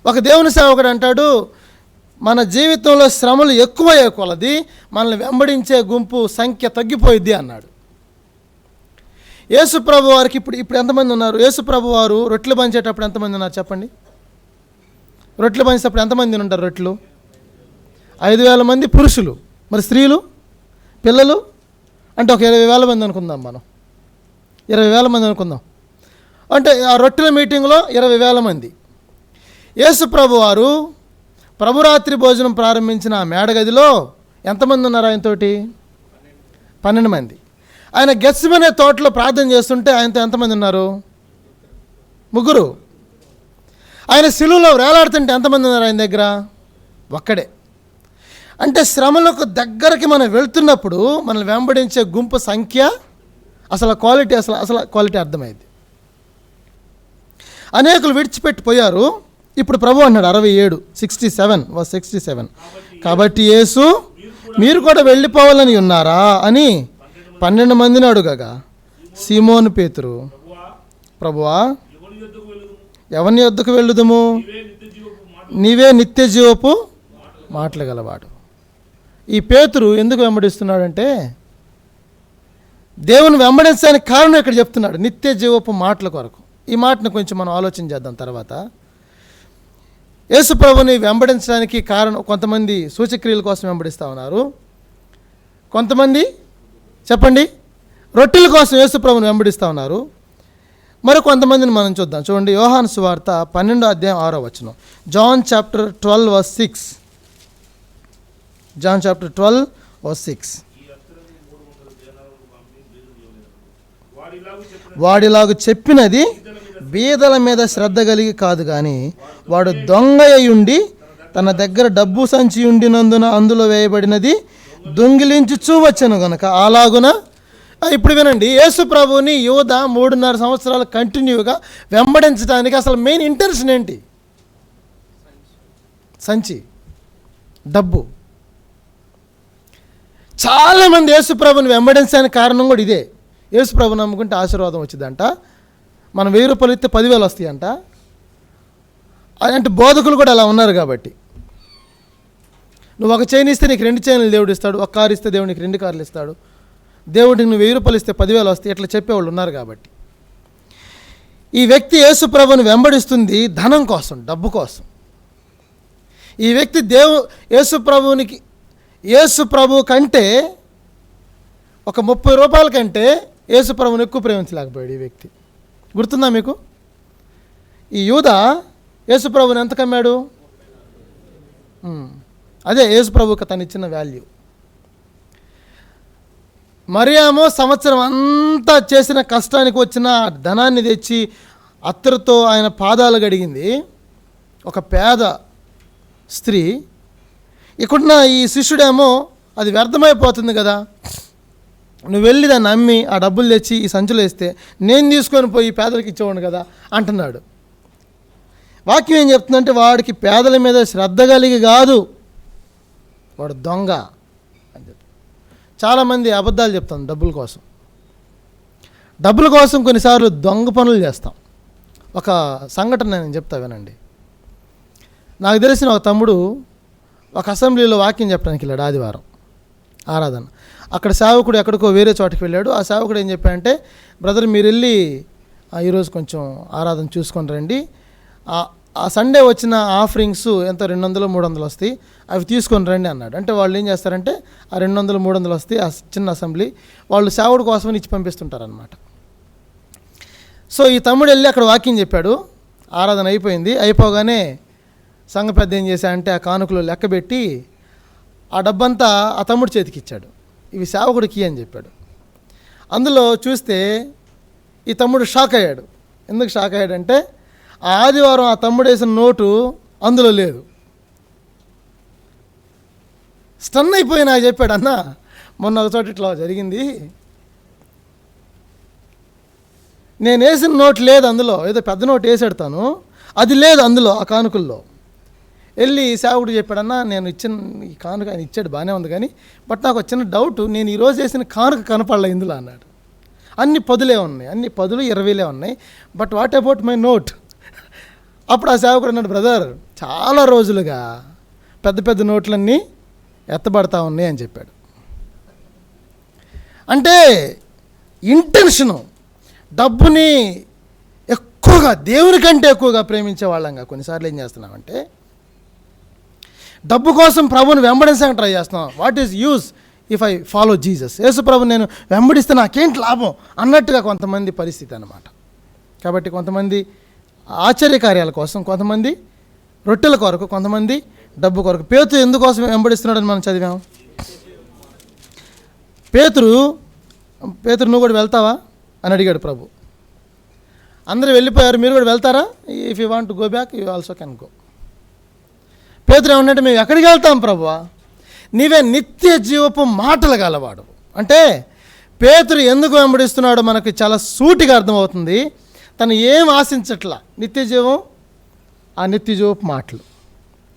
ఒక దేవుని సేవకుడు అంటాడు, మన జీవితంలో శ్రమలు ఎక్కువయ్యే కొలది మనల్ని వెంబడించే గుంపు సంఖ్య తగ్గిపోయిద్ది అన్నాడు. యేసు ప్రభు వారికి ఇప్పుడు ఎంతమంది ఉన్నారు? యేసు ప్రభు వారు రొట్టెలు పంచేటప్పుడు ఎంతమంది ఉన్నారు చెప్పండి? రొట్టెలు పంచేటప్పుడు ఎంతమంది ఉంటారు? రొట్టెలు 5,000 మంది పురుషులు. మరి స్త్రీలు, పిల్లలు అంటే ఒక 20,000 మంది అనుకుందాం. మనం 20,000 మంది అనుకుందాం. అంటే ఆ రొట్టెల మీటింగ్లో 20,000 మంది. యేసు ప్రభు వారు ప్రభురాత్రి భోజనం ప్రారంభించిన ఆ మేడగదిలో ఎంతమంది ఉన్నారు ఆయనతోటి? 12 మంది. ఆయన గెత్సెమనే తోటలో ప్రార్థన చేస్తుంటే ఆయనతో ఎంతమంది ఉన్నారు? 3. ఆయన సిలువలో వేలాడుతుంటే ఎంతమంది ఉన్నారు ఆయన దగ్గర? ఒక్కడే. అంటే శ్రమలకు దగ్గరికి మనం వెళ్తున్నప్పుడు మనల్ని వెంబడించే గుంపు సంఖ్య అసలు క్వాలిటీ అర్థమైంది. అనేకులు విడిచిపెట్టిపోయారు. ఇప్పుడు ప్రభు అన్నాడు 67 కాబట్టి యేసు మీరు కూడా వెళ్ళిపోవాలని ఉన్నారా అని 12 మందిని అడుగగా సీమోను పేతురు, ప్రభువా ఎవరిని యొద్దకు వెళ్ళుదుము? నీవే నిత్య జీవపు మాటలు గలవాడు. ఈ పేతురు ఎందుకు వెంబడిస్తున్నాడంటే దేవుని వెంబడించడానికి కారణం ఇక్కడ చెప్తున్నాడు, నిత్య జీవపు మాటల కొరకు. ఈ మాటను కొంచెం మనం ఆలోచన చేద్దాం. తర్వాత యేసు ప్రభుని వెంబడించడానికి కారణం, కొంతమంది సూచక్రియల కోసం వెంబడిస్తూ ఉన్నారు, కొంతమంది చెప్పండి రొట్టెల కోసం యేసు ప్రభుని వెంబడిస్తూ ఉన్నారు. మరి కొంతమందిని మనం చూద్దాం. చూడండి, యోహాను సువార్త 12:6. John chapter 12:6. John chapter 12:6. వాడిలాగు చెప్పినది బీదల మీద శ్రద్ధ కలిగి కాదు కానీ వాడు దొంగ అయ్యుండి తన దగ్గర డబ్బు సంచి ఉండినందున అందులో వేయబడినది దొంగిలించుచూ వచ్చాను గనుక అలాగున. ఇప్పుడు వినండి, యేసు ప్రభుని యూద 3.5 సంవత్సరాలు కంటిన్యూగా వెంబడించడానికి అసలు మెయిన్ ఇంటెన్షన్ ఏంటి? సంచి, డబ్బు. చాలామంది యేసు ప్రభుని వెంబడించడానికి కారణం కూడా ఇదే. యేసు ప్రభు నమ్ముకుంటే ఆశీర్వాదం వచ్చిందంట, మనం 1000 రూపాయలు ఇస్తే 10,000 వస్తాయంట. అంటే బోధకులు కూడా అలా ఉన్నారు కాబట్టి, నువ్వు ఒక చైన్ ఇస్తే నీకు 2 చైన్లు దేవుడు ఇస్తాడు, ఒక కారు ఇస్తే దేవుడు నీకు 2 కార్లు ఇస్తాడు, దేవుడికి నువ్వు 1000 రూపాయలు ఇస్తే 10,000 వస్తాయి, ఇట్లా చెప్పేవాళ్ళు ఉన్నారు. కాబట్టి ఈ వ్యక్తి యేసు ప్రభుని వెంబడిస్తుంది ధనం కోసం, డబ్బు కోసం. ఈ వ్యక్తి యేసు ప్రభు కంటే ఒక 30 రూపాయల కంటే యేసు ప్రభుని ఎక్కువ ప్రేమించలేకపోయాడు ఈ వ్యక్తి. గుర్తుందా మీకు? ఈ యూద యేసు ప్రభుని ఎంత కమ్మాడు? అదే యేసు ప్రభుకి తను ఇచ్చిన వాల్యూ. మరియాము సంవత్సరం అంతా చేసిన కష్టానికి వచ్చిన ధనాన్ని తెచ్చి అత్తరుతో ఆయన పాదాలు గడిగింది. ఒక పేద స్త్రీ. ఇక్కడున్న ఈ శిష్యుడేమో అది వ్యర్థమైపోతుంది కదా, నువ్వు వెళ్ళి దాన్ని అమ్మి ఆ డబ్బులు తెచ్చి ఈ సంచులు వేస్తే నేను తీసుకొని పోయి పేదలకు ఇచ్చేవాడు కదా అంటున్నాడు. వాక్యం ఏం చెప్తుందంటే వాడికి పేదల మీద శ్రద్ధ కలిగి కాదు, వాడు దొంగ అని చెప్పి. చాలామంది అబద్ధాలు చెప్తాం డబ్బుల కోసం. డబ్బుల కోసం కొన్నిసార్లు దొంగ పనులు చేస్తాం. ఒక సంఘటన నేను చెప్తా వినండి. నాకు తెలిసిన ఒక తమ్ముడు ఒక అసెంబ్లీలో వాక్యం చెప్పడానికి వెళ్ళాడు ఆదివారం ఆరాధన. అక్కడ సేవకుడు ఎక్కడికో వేరే చోటకి వెళ్ళాడు. ఆ సేవకుడు ఏం చెప్పాడంటే, బ్రదర్ మీరు వెళ్ళి ఈరోజు కొంచెం ఆరాధన చూసుకొని రండి, ఆ సండే వచ్చిన ఆఫరింగ్స్ ఎంత 200-300 వస్తాయి, అవి తీసుకొని రండి అన్నాడు. అంటే వాళ్ళు ఏం చేస్తారంటే ఆ 200-300 వస్తాయి, ఆ చిన్న అసెంబ్లీ వాళ్ళు సేవకుడు కోసమని ఇచ్చి పంపిస్తుంటారనమాట. సో ఈ తమ్ముడు వెళ్ళి అక్కడ వాక్యం చెప్పాడు. ఆరాధన అయిపోగానే సంఘ పెద్ద ఏం చేశాడంటే ఆ కానుకలు లెక్కబెట్టి ఆ డబ్బంతా ఆ తమ్ముడు చేతికి ఇచ్చాడు. ఇవి సేవకుడికి అని చెప్పాడు. అందులో చూస్తే ఈ తమ్ముడు షాక్ అయ్యాడు. ఎందుకు షాక్ అయ్యాడంటే ఆ ఆదివారం ఆ తమ్ముడు వేసిన నోటు అందులో లేదు. స్టన్ అయిపోయి నాకు చెప్పాడు, అన్న మొన్న ఒక చోట ఇట్లా జరిగింది, నేను వేసిన నోట్ లేదు అందులో, ఏదో పెద్ద నోట్ వేసాడుతాను, అది లేదు అందులో ఆ కానుకల్లో. వెళ్ళి సేవకుడు చెప్పాడన్నా, నేను ఇచ్చిన ఈ కానుక ఆయన ఇచ్చాడు బాగానే ఉంది కానీ బట్ నాకు ఒక చిన్న డౌట్, నేను ఈరోజు వేసిన కానుక కనపడలే ఇందులో అన్నాడు. అన్ని 10లే ఉన్నాయి, అన్ని 10, 20లే ఉన్నాయి, but what about my note? అప్పుడు ఆ సేవకుడు అన్నాడు, బ్రదర్ చాలా రోజులుగా పెద్ద పెద్ద నోట్లన్నీ ఎత్తబడతా ఉన్నాయి అని చెప్పాడు. అంటే ఇంటెన్షను, డబ్బుని ఎక్కువగా దేవుని కంటే ఎక్కువగా ప్రేమించే వాళ్ళంగా కొన్నిసార్లు ఏం చేస్తున్నామంటే డబ్బు కోసం ప్రభుని వెంబడించడానికి ట్రై చేస్తున్నాం. What is use if I follow Jesus? యేసు ప్రభుని నేను వెంబడిస్తే నాకేంటి లాభం అన్నట్టుగా కొంతమంది పరిస్థితి అన్నమాట. కాబట్టి కొంతమంది ఆశ్చర్యకార్యాల కోసం, కొంతమంది రొట్టెల కొరకు, కొంతమంది డబ్బు కొరకు. పేతురు ఎందుకోసం వెంబడిస్తున్నాడని మనం చదివాం. పేతురు నువ్వు కూడా వెళ్తావా అని అడిగాడు ప్రభు. అందరూ వెళ్ళిపోయారు, మీరు కూడా వెళ్తారా? If you want to go back you also can go. పేతురు ఏమన్నట్టు, మేము ఎక్కడికి వెళ్తాం ప్రభువా, నీవే నిత్య జీవపు మాటలు గలవాడు. అంటే పేతురు ఎందుకు వెంబడిస్తున్నాడో మనకు చాలా సూటిగా అర్థమవుతుంది. తను ఏం ఆశించట్లా, నిత్య జీవం, ఆ నిత్య జీవపు మాటలు.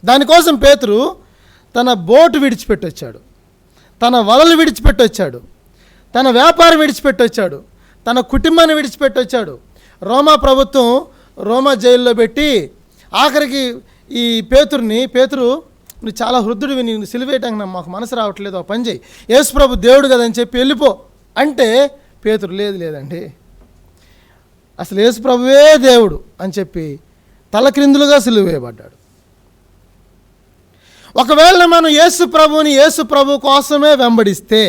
దానికోసం పేతురు తన బోటు విడిచిపెట్టొచ్చాడు, తన వలలు విడిచిపెట్టొచ్చాడు, తన వ్యాపారం విడిచిపెట్టొచ్చాడు, తన కుటుంబాన్ని విడిచిపెట్టొచ్చాడు. రోమా ప్రభుత్వం రోమా జైల్లో పెట్టి ఆఖరికి ఈ పేతురు నువ్వు చాలా హృదయుడివి, నీకు సిలువేయటానికి మాకు మనసు రావట్లేదు, ఒక పని చేయి, యేసు ప్రభు దేవుడు కదని చెప్పి వెళ్ళిపో అంటే పేతురు లేదండి, అసలు యేసు ప్రభువే దేవుడు అని చెప్పి తలక్రిందులుగా సిలువ వేయబడ్డాడు. ఒకవేళ మనం యేసు ప్రభు కోసమే వెంబడిస్తే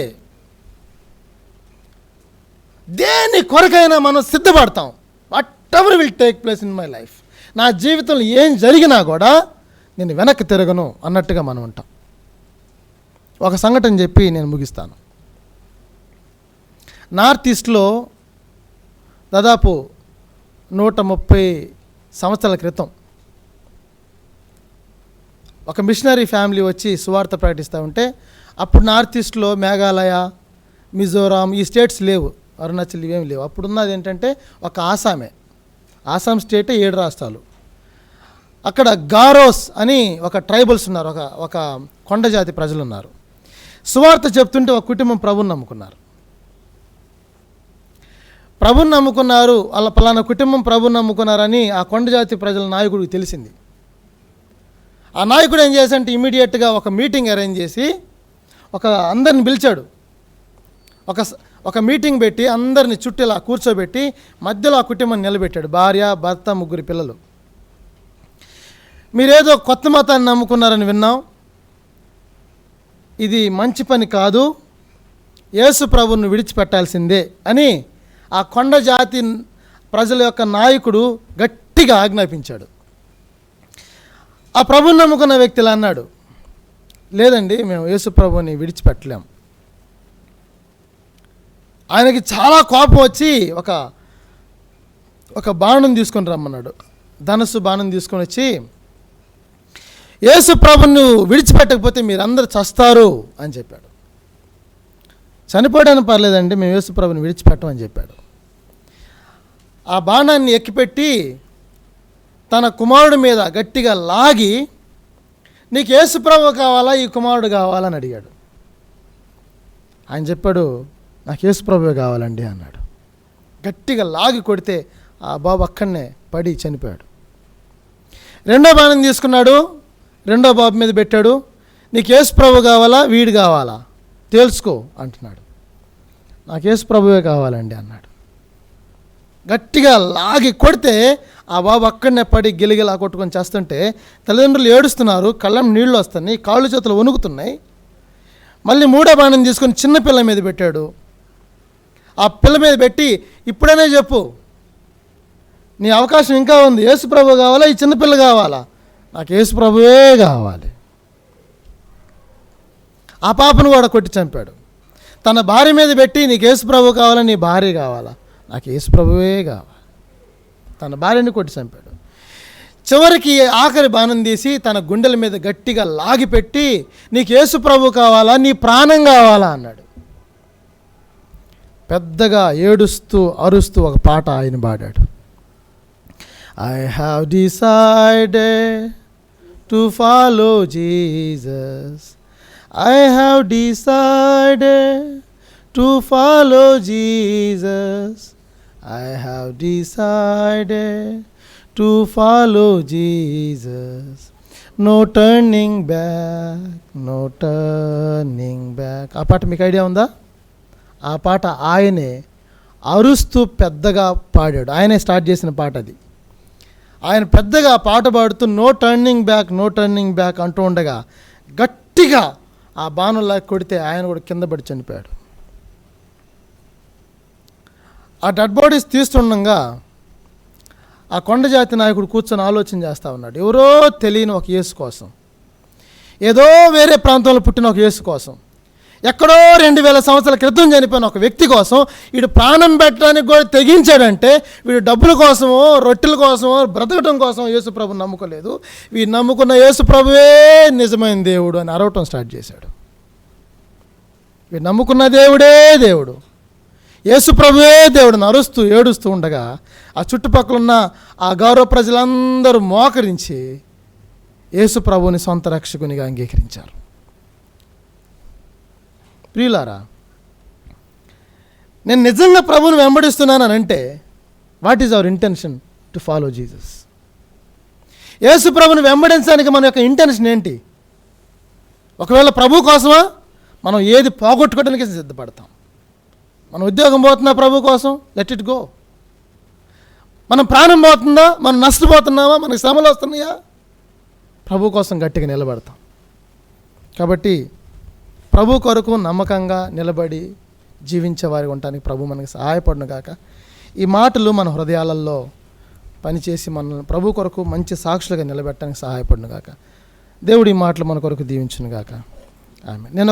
దేని కొరకైనా మనం సిద్ధపడతాం. Whatever will take place in my life, నా జీవితంలో ఏం జరిగినా కూడా నేను వెనక్కి తిరగను అన్నట్టుగా మనం ఉంటాం. ఒక సంఘటన చెప్పి నేను ముగిస్తాను. నార్త్ ఈస్ట్లో దాదాపు 130 సంవత్సరాల క్రితం ఒక మిషనరీ ఫ్యామిలీ వచ్చి సువార్త ప్రకటిస్తూ ఉంటే, అప్పుడు నార్త్ ఈస్ట్లో మేఘాలయ, మిజోరాం ఈ స్టేట్స్ లేవు, అరుణాచల్ ఇవేమి లేవు. అప్పుడున్నది ఏంటంటే ఒక ఆసాం స్టేటే 7 రాష్ట్రాలు. అక్కడ గారోస్ అని ఒక ట్రైబల్స్ ఉన్నారు, ఒక కొండ జాతి ప్రజలు ఉన్నారు. సువార్త చెప్తుంటే ఒక కుటుంబం ప్రభుని నమ్ముకున్నారు. వాళ్ళ పలానా కుటుంబం ప్రభుని నమ్ముకున్నారని ఆ కొండ జాతి ప్రజల నాయకుడికి తెలిసింది. ఆ నాయకుడు ఏం చేశాడంటే ఇమీడియట్గా ఒక మీటింగ్ అరేంజ్ చేసి అందరిని పిలిచాడు. ఒక మీటింగ్ పెట్టి అందరిని చుట్టూ ఇలా కూర్చోబెట్టి మధ్యలో ఆ కుటుంబాన్ని నిలబెట్టాడు. భార్య, భర్త, 3 పిల్లలు. మీరేదో కొత్త మతాన్ని నమ్ముకున్నారని విన్నాం, ఇది మంచి పని కాదు, యేసు ప్రభువును విడిచిపెట్టాల్సిందే అని ఆ కొండ జాతి ప్రజల యొక్క నాయకుడు గట్టిగా ఆజ్ఞాపించాడు. ఆ ప్రభువుని నమ్ముకున్న వ్యక్తులు అన్నాడు, లేదండి మేము యేసు ప్రభువుని విడిచిపెట్టలేం. ఆయనకి చాలా కోపం వచ్చి ఒక బాణం తీసుకొని రమ్మన్నాడు. ధనుసు బాణం తీసుకొని వచ్చి, యేసు ప్రభువును విడిచిపెట్టకపోతే మీరందరూ చస్తారు అని చెప్పాడు. చనిపోవడానికి పర్లేదండి, మేము యేసు ప్రభువుని విడిచిపెట్టమని చెప్పాడు. ఆ బాణాన్ని ఎక్కిపెట్టి తన కుమారుడి మీద గట్టిగా లాగి, నీకు యేసు ప్రభువు కావాలా ఈ కుమారుడు కావాలని అడిగాడు. ఆయన చెప్పాడు, నాకు యేసు ప్రభువే కావాలండి అన్నాడు. గట్టిగా లాగి కొడితే ఆ బాబు అక్కడనే పడి చనిపోయాడు. రెండో బాణం తీసుకున్నాడు, రెండో బాబు మీద పెట్టాడు, నీకు యేసు ప్రభువు కావాలా వీడు కావాలా తెలుసుకో అంటున్నాడు. నాకు యేసు ప్రభువే కావాలండి అన్నాడు. గట్టిగా లాగి కొడితే ఆ బాబు అక్కడనే పడి గిలిగిలా కొట్టుకొని చేస్తుంటే తల్లిదండ్రులు ఏడుస్తున్నారు, కళ్ళం నీళ్ళు వస్తున్నాయి, కాళ్ళు చేతులు వణుకుతున్నాయి. మళ్ళీ మూడో బాణం తీసుకొని చిన్న పిల్ల మీద పెట్టాడు. ఆ పిల్ల మీద పెట్టి, ఇప్పుడైనా చెప్పు, నీ అవకాశం ఇంకా ఉంది, యేసు ప్రభువు కావాలా ఈ చిన్నపిల్ల కావాలా? నాకు యేసు ప్రభువే కావాలి. ఆ పాపను కూడా కొట్టి చంపాడు. తన భార్య మీద పెట్టి, నీకు యేసు ప్రభువు కావాలా నీ భార్య కావాలా? నాకు యేసు ప్రభువే కావాలి. తన భార్యని కొట్టి చంపాడు. చివరికి ఆఖరి బాణం తీసి తన గుండెల మీద గట్టిగా లాగిపెట్టి, నీకు యేసు ప్రభువు కావాలా నీ ప్రాణం కావాలా అన్నాడు. పెద్దగా ఏడుస్తూ అరుస్తూ ఒక పాట ఆయన పాడాడు. I have decided to follow Jesus. I have decided to follow Jesus. I have decided to follow Jesus. No turning back, no turning back. ఆ పాట మీకు ఐడియా ఉందా? ఆ పాట ఆయనే అరుస్తూ పెద్దగా పాడాడు. ఆయనే స్టార్ట్ చేసిన పాట అది. ఆయన పెద్దగా పాట పాడుతూ no turning back, no turning back అంటూ ఉండగా గట్టిగా ఆ బాణంలా కొడితే ఆయన కూడా కింద పడి చనిపోయాడు. ఆ డెడ్ బాడీస్ తీస్తుండగా ఆ కొండ జాతి నాయకుడు కూర్చొని ఆలోచన చేస్తూ ఉన్నాడు. ఎవరో తెలియని ఒక యేసు కోసం, ఏదో వేరే ప్రాంతంలో పుట్టిన ఒక యేసు కోసం, ఎక్కడో 2000 సంవత్సరాల క్రితం చనిపోయిన ఒక వ్యక్తి కోసం వీడు ప్రాణం పెట్టడానికి కూడా తెగించాడంటే వీడు డబ్బుల కోసమో రొట్టెల కోసమో బ్రతకడం కోసం యేసు ప్రభుని నమ్ముకోలేదు. వీడు నమ్ముకున్న యేసు ప్రభువే నిజమైన దేవుడు అని అరవటం స్టార్ట్ చేశాడు. వీడు నమ్ముకున్న దేవుడే దేవుడు, యేసు ప్రభువే దేవుడిని అరుస్తూ ఏడుస్తూ ఉండగా ఆ చుట్టుపక్కల ఉన్న ఆ గౌరవ ప్రజలందరూ మోకరించి యేసు ప్రభుని సొంత రక్షకునిగా అంగీకరించారు. ప్రియులారా, నేను నిజంగా ప్రభువుని వెంబడిస్తున్నానని అంటే what is our intention to follow Jesus? యేసు ప్రభుని వెంబడించడానికి మన యొక్క ఇంటెన్షన్ ఏంటి? ఒకవేళ ప్రభు కోసమా మనం ఏది పోగొట్టుకోవడానికి సిద్ధపడతాం. మన ఉద్యోగం పోతుందా ప్రభు కోసం? Let it go. మనం ప్రాణం పోతుందా? మనం నష్టపోతున్నామా? మనకి శ్రమలు వస్తున్నాయా? ప్రభు కోసం గట్టిగా నిలబడతాం. కాబట్టి ప్రభు కొరకు నమ్మకంగా నిలబడి జీవించే వారికి ఉండటానికి ప్రభు మనకి సహాయపడును గాక. ఈ మాటలు మన హృదయాలలో పనిచేసి మనల్ని ప్రభు కొరకు మంచి సాక్షులుగా నిలబెట్టడానికి సహాయపడును గాక. దేవుడు ఈ మాటలు మన కొరకు దీవించును గాక. ఆమేన్. నేను